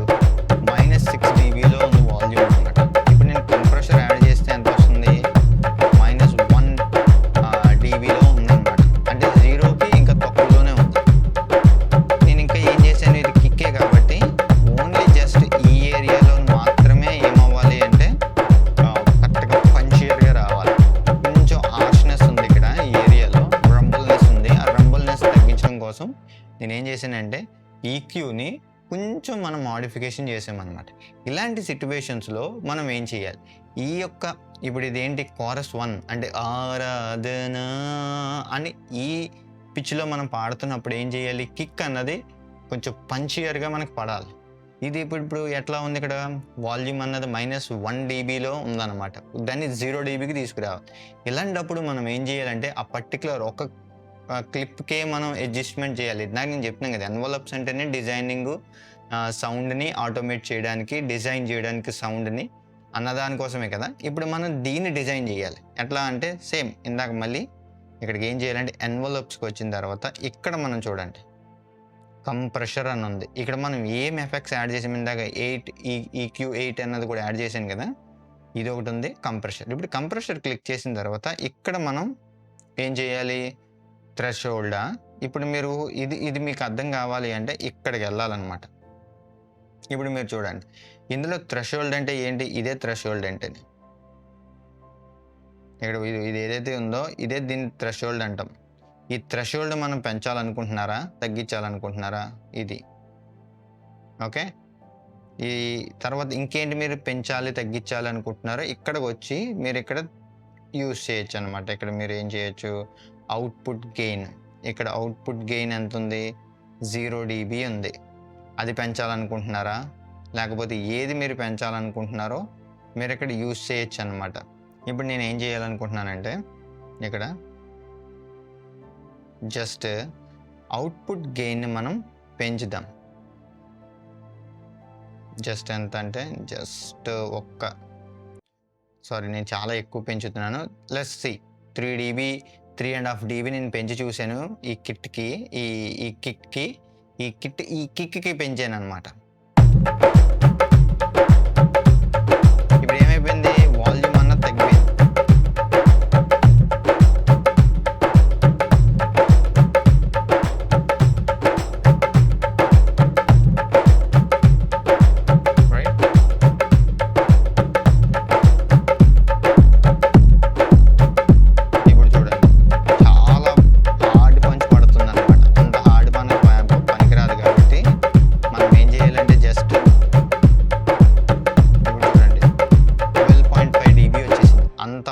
-6 dBలో ఉంది వాల్యూమ్ అనమాట. ఇప్పుడు నేను కంప్రెషర్ యాడ్ చేస్తే ఎంత వస్తుంది, -1 dBలో ఉందన్నమాట. అంటే 0కి ఇంకా తక్కువలోనే ఉంది. నేను ఇంకా ఏం చేశాను, ఇది కిక్కే కాబట్టి ఓన్లీ జస్ట్ ఈ ఏరియాలో మాత్రమే ఏమవ్వాలి అంటే కరెక్ట్గా పంచియర్గా రావాలి. కొంచెం హార్ష్నెస్ ఉంది ఇక్కడ ఈ ఏరియాలో, రంబుల్నెస్ ఉంది. ఆ రంబుల్నెస్ తగ్గించడం కోసం నేను ఏం చేశానంటే ఈక్యూని కొంచెం మనం మాడిఫికేషన్ చేసామన్నమాట. ఇలాంటి సిట్యువేషన్స్లో మనం ఏం చేయాలి, ఈ యొక్క ఇప్పుడు ఇదేంటి కోరస్ 1 అంటే ఆరాధన అని ఈ పిచ్లో మనం పాడుతున్నప్పుడు ఏం చేయాలి, కిక్ అన్నది కొంచెం పంచియర్గా మనకు పడాలి. ఇది ఇప్పుడు ఎట్లా ఉంది, ఇక్కడ వాల్యూమ్ అన్నది -1 dBలో ఉందన్నమాట. దాన్ని 0 dBకి తీసుకురావాలి. ఇలాంటప్పుడు మనం ఏం చేయాలంటే ఆ పర్టికులర్ ఒక క్లిప్కే మనం అడ్జస్ట్మెంట్ చేయాలి. నాకు నేను చెప్పినాను కదా, ఎన్వలప్స్ అంటేనే డిజైనింగ్, సౌండ్ని ఆటోమేట్ చేయడానికి, డిజైన్ చేయడానికి సౌండ్ని అన్నదానికోసమే కదా. ఇప్పుడు మనం దీన్ని డిజైన్ చేయాలి. ఎట్లా అంటే సేమ్ ఇందాక మళ్ళీ ఇక్కడికి ఏం చేయాలంటే ఎన్వలప్స్కి వచ్చిన తర్వాత ఇక్కడ మనం చూడండి కంప్రెషర్ అని ఉంది. ఇక్కడ మనం ఏం ఎఫెక్ట్స్ యాడ్ చేసాం, ఇందాక 8 EQ8 అన్నది కూడా యాడ్ చేశాను కదా, ఇది ఒకటి ఉంది కంప్రెషర్. ఇప్పుడు కంప్రెషర్ క్లిక్ చేసిన తర్వాత ఇక్కడ మనం ఏం చేయాలి, థ్రెషోల్డా. ఇప్పుడు మీరు ఇది మీకు అర్థం కావాలి అంటే ఇక్కడికి వెళ్ళాలన్నమాట. ఇప్పుడు మీరు చూడండి ఇందులో థ్రెషోల్డ్ అంటే ఏంటి, ఇదే థ్రెషోల్డ్ అంటే ఇక్కడ ఇది ఏదైతే ఉందో ఇదే దీని థ్రెషోల్డ్ అంటాం. ఈ థ్రెషోల్డ్ మనం పెంచాలనుకుంటున్నారా తగ్గించాలనుకుంటున్నారా, ఇది ఓకే. ఈ తర్వాత ఇంకేంటి మీరు పెంచాలి తగ్గించాలి అనుకుంటున్నారో ఇక్కడికి వచ్చి మీరు ఇక్కడ యూస్ చేయొచ్చు అనమాట. ఇక్కడ మీరు ఏం చేయొచ్చు, అవుట్పుట్ గెయిన్, ఇక్కడ అవుట్పుట్ గెయిన్ ఎంత ఉంది, 0 dB ఉంది. అది పెంచాలనుకుంటున్నారా, లేకపోతే ఏది మీరు పెంచాలనుకుంటున్నారో మీరు ఇక్కడ యూస్ చేయొచ్చు అనమాట. ఇప్పుడు నేను ఏం చేయాలనుకుంటున్నానంటే ఇక్కడ జస్ట్ అవుట్పుట్ గెయిన్ని మనం పెంచుదాం. జస్ట్ ఎంత అంటే నేను చాలా ఎక్కువ పెంచుతున్నాను. లెట్స్ సీ 3 dB 3.5 dB నేను పెంచి చూశాను ఈ కిట్కి ఈ కిక్కి పెంచానన్నమాట. ఇప్పుడు ఏమైపోయింది, వాల్యూమ్ అన్నది తగ్గిపోయింది.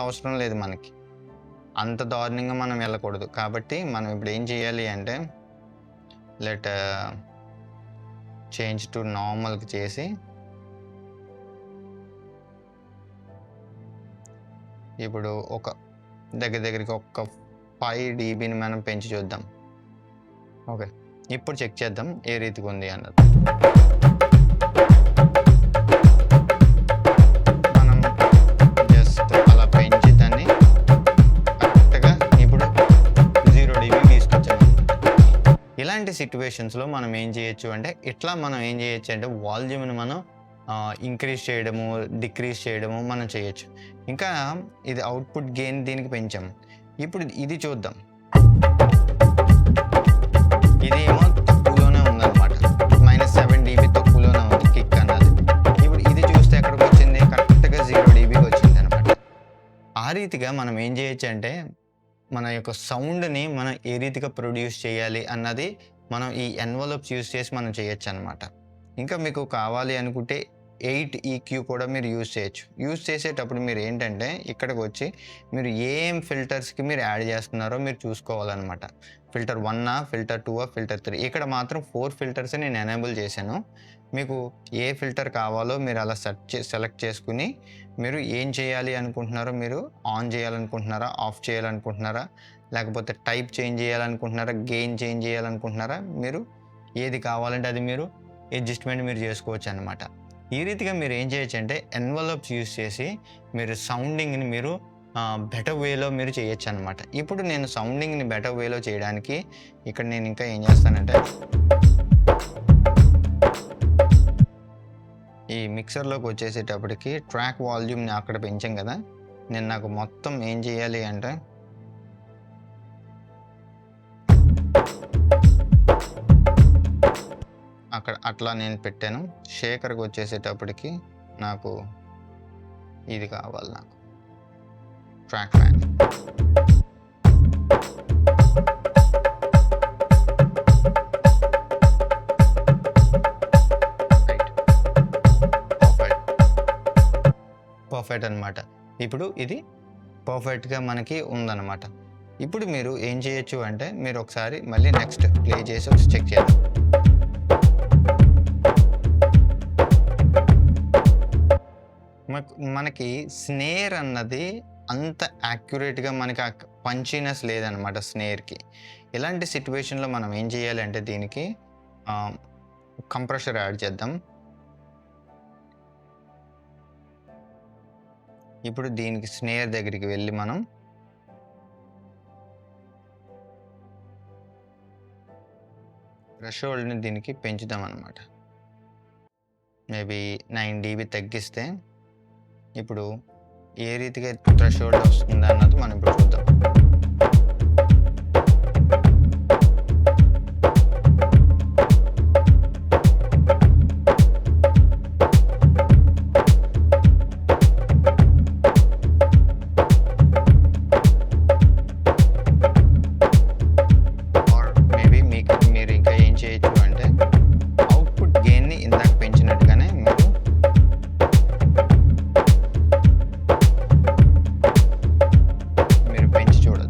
అవసరం లేదు మనకి, అంత దారుణంగా మనం వెళ్ళకూడదు. కాబట్టి మనం ఇప్పుడు ఏం చేయాలి అంటే లెట్ చేంజ్ టు నార్మల్కి చేసి ఇప్పుడు ఒక దగ్గరికి ఒక 5 dBని మనం పెంచి చూద్దాం. ఓకే, ఇప్పుడు చెక్ చేద్దాం ఏ రీతిగా ఉంది అన్నది. ఇలాంటి సిట్యువేషన్స్లో మనం ఏం చేయొచ్చు అంటే వాల్యూమ్ని మనం ఇంక్రీజ్ చేయడము, డిక్రీజ్ చేయడము మనం చేయొచ్చు. ఇంకా ఇది అవుట్పుట్ గెయిన్ దీనికి పెంచాము. ఇప్పుడు ఇది చూద్దాం, ఇదేమో తక్కువలోనే ఉందన్నమాట, -7 dB తక్కువలోనే ఉంది కిక్ అన్నది. ఇప్పుడు ఇది చూస్తే ఎక్కడికి వచ్చింది, కరెక్ట్గా 0 dBకి వచ్చింది అనమాట. ఆ రీతిగా మనం ఏం చేయొచ్చు అంటే మన యొక్క సౌండ్ని మనం ఏ రీతిగా ప్రొడ్యూస్ చేయాలి అన్నది మనం ఈ ఎన్వలప్స్ యూజ్ చేసి మనం చేయొచ్చు అనమాట. ఇంకా మీకు కావాలి అనుకుంటే 8 EQ కూడా మీరు యూజ్ చేయొచ్చు. యూజ్ చేసేటప్పుడు మీరు ఏంటంటే ఇక్కడికి వచ్చి మీరు ఏం ఫిల్టర్స్కి మీరు యాడ్ చేస్తున్నారో మీరు చూసుకోవాలన్నమాట. Filter 1, filter 2, filter 3. ఇక్కడ మాత్రం 4 ఫిల్టర్స్ నేను ఎనేబుల్ చేశాను. మీకు ఏ ఫిల్టర్ కావాలో మీరు అలా సెలెక్ట్ చేసుకుని మీరు ఏం చేయాలి అనుకుంటున్నారో, మీరు ఆన్ చేయాలనుకుంటున్నారా, ఆఫ్ చేయాలనుకుంటున్నారా, లేకపోతే టైప్ చేంజ్ చేయాలనుకుంటున్నారా, గెయిన్ చేంజ్ చేయాలనుకుంటున్నారా, మీరు ఏది కావాలంటే అది మీరు అడ్జస్ట్మెంట్ మీరు చేసుకోవచ్చు అనమాట. ఈ రీతిగా మీరు ఏం చేయొచ్చు అంటే ఎన్వలప్స్ యూజ్ చేసి మీరు సౌండింగ్ని మీరు బెటర్ వేలో మీరు చేయొచ్చు అనమాట. ఇప్పుడు నేను సౌండింగ్ని బెటర్ వేలో చేయడానికి ఇక్కడ నేను ఇంకా ఏం చేస్తానంటే ఈ మిక్సర్లోకి వచ్చేసేటప్పటికి ట్రాక్ వాల్యూమ్ని అక్కడ పెంచాం కదా, నాకు మొత్తం ఏం చేయాలి అంటే అక్కడ అట్లా నేను పెట్టాను. షేకర్కి వచ్చేసేటప్పటికి నాకు ఇది కావాలి, నాకు ట్రాక్ ఫ్యాన్. పర్ఫెక్ట్ అనమాట. ఇప్పుడు ఇది పర్ఫెక్ట్గా మనకి ఉందన్నమాట. ఇప్పుడు మీరు ఏం చేయొచ్చు అంటే మీరు ఒకసారి మళ్ళీ నెక్స్ట్ ప్లే చేసి ఒకసారి చెక్ చేద్దాం. మనకి స్నేర్ అన్నది అంత యాక్యురేట్గా మనకి పంచీనెస్ లేదనమాట స్నేర్కి. ఇలాంటి సిట్యువేషన్లో మనం ఏం చేయాలి అంటే దీనికి కంప్రెషర్ యాడ్ చేద్దాం. ఇప్పుడు దీనికి స్నేర్ దగ్గరికి వెళ్ళి మనం థ్రెషోల్డ్ని దీనికి పెంచుదాం అన్నమాట. మేబీ 9 dB తగ్గిస్తే ఇప్పుడు ఏ రీతిగా థ్రెషోల్డ్ వస్తుంది అన్నది మనం ఇప్పుడు చూద్దాం. పెంచి చూడాలి.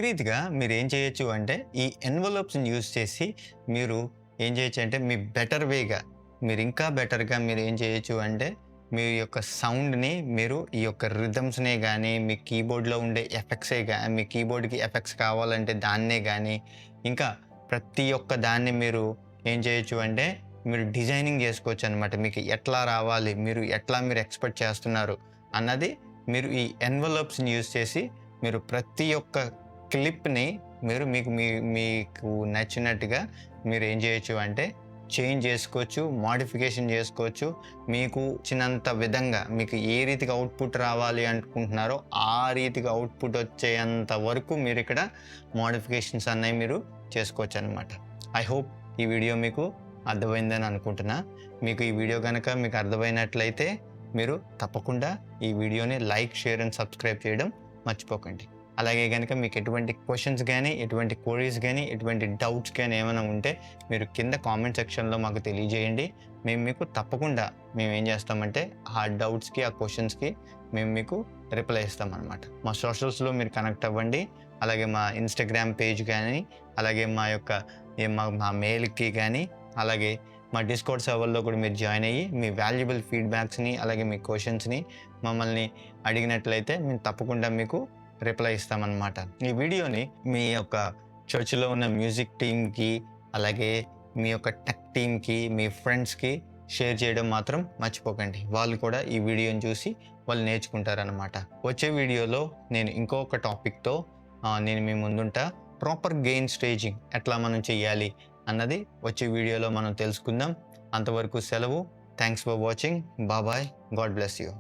రీతిగా మీరేం చేయొచ్చు అంటే, ఈ ఎన్వలప్స్‌ని యూజ్ చేసి మీరు ఏం చేయొచ్చు అంటే, మీ బెటర్ వేగా మీరింకా బెటర్‌గా మీరేం చేయొచ్చు అంటే, మీ యొక్క సౌండ్‌ని మీరు ఈ యొక్క రిథమ్స్‌నే గానీ, మీ కీబోర్డ్‌లో ఉండే మీ కీబోర్డ్‌కి ఎఫెక్ట్స్ కావాలంటే దాన్నే గానీ, ఇంకా ప్రతి ఒక్క దాన్ని మీరు ఏం చేయొచ్చు అంటే, మీరు డిజైనింగ్ చేసుకోవచ్చనమాట. మీకు ఎట్లా రావాలి, మీరు ఎక్స్‌పెక్ట్ చేస్తున్నారు అన్నది మీరు ఈ ఎన్వలప్స్‌ని యూజ్ చేసి మీరు ప్రతి ఒక్క క్లిప్‌ని మీకు నచ్చినట్టుగా మీరేం చేయొచ్చు అంటే చేంజ్ చేసుకోవచ్చు, మోడిఫికేషన్ చేసుకోవచ్చు. మీకు నచ్చినంత విధంగా మీకు ఏ రీతిగా అవుట్‌పుట్ రావాలి అనుకుంటున్నారో, ఆ రీతిగా అవుట్‌పుట్ వచ్చేంత వరకు మీరిక్కడ మోడిఫికేషన్స్ అన్నయి మీరు చేసుకోవచ్చనమాట. ఐ హోప్ ఈ వీడియో మీకు అర్థమైందని అనుకుంటున్నా. మీకు ఈ వీడియో గనక మీకు అర్థమైనట్లయితే మీరు తప్పకుండా ఈ వీడియోని లైక్, షేర్ అండ్ సబ్స్క్రైబ్ చేయడం మర్చిపోకండి. అలాగే గనక మీకు ఎటువంటి క్వెషన్స్ గానీ, ఎటువంటి క్వెరీస్ గానీ, ఎటువంటి డౌట్స్ గానీ ఏమైనా ఉంటే మీరు కింద కామెంట్ సెక్షన్‌లో మాకు తెలియజేయండి. మేము మీకు తప్పకుండా మేమేం చేస్తామంటే ఆ డౌట్స్‌కి, ఆ క్వెషన్స్‌కి మేము మీకు రిప్లై ఇస్తామనమాట. మా సోషల్స్‌లో మీరు కనెక్ట్ అవ్వండి. అలాగే మా ఇన్‌స్టాగ్రామ్ పేజ్ గానీ, అలాగే మా మెయిల్‌కి గానీ, అలాగే మా డిస్కార్డ్ సర్వర్‌లో కూడా మీరు జాయిన్ అయ్యి మీ వాల్యుబుల్ ఫీడ్‌బ్యాక్స్‌ని, అలాగే మీ క్వెషన్స్‌ని మమ్మల్ని అడిగినట్లయితే మేము తప్పకుండా మీకు రిప్లై ఇస్తామన్నమాట. ఈ వీడియోని మీ యొక్క చర్చ్‌లో ఉన్న మ్యూజిక్ టీమ్‌కి, అలాగే మీ యొక్క టెక్ టీమ్‌కి, మీ ఫ్రెండ్స్‌కి షేర్ చేయడం మాత్రం మర్చిపోకండి. వాళ్ళు కూడా ఈ వీడియోని చూసి వాళ్ళు నేర్చుకుంటారనమాట. వచ్చే వీడియోలో నేను ఇంకొక టాపిక్‌తో నేను మీ ముందుంటా. ప్రాపర్ గెయిన్ స్టేజింగ్ ఎట్లా మనం చెయ్యాలి అన్నది వచ్చే వీడియోలో మనం తెలుసుకుందాం. అంతవరకు సెలవు. Thanks for watching. Bye. God bless you.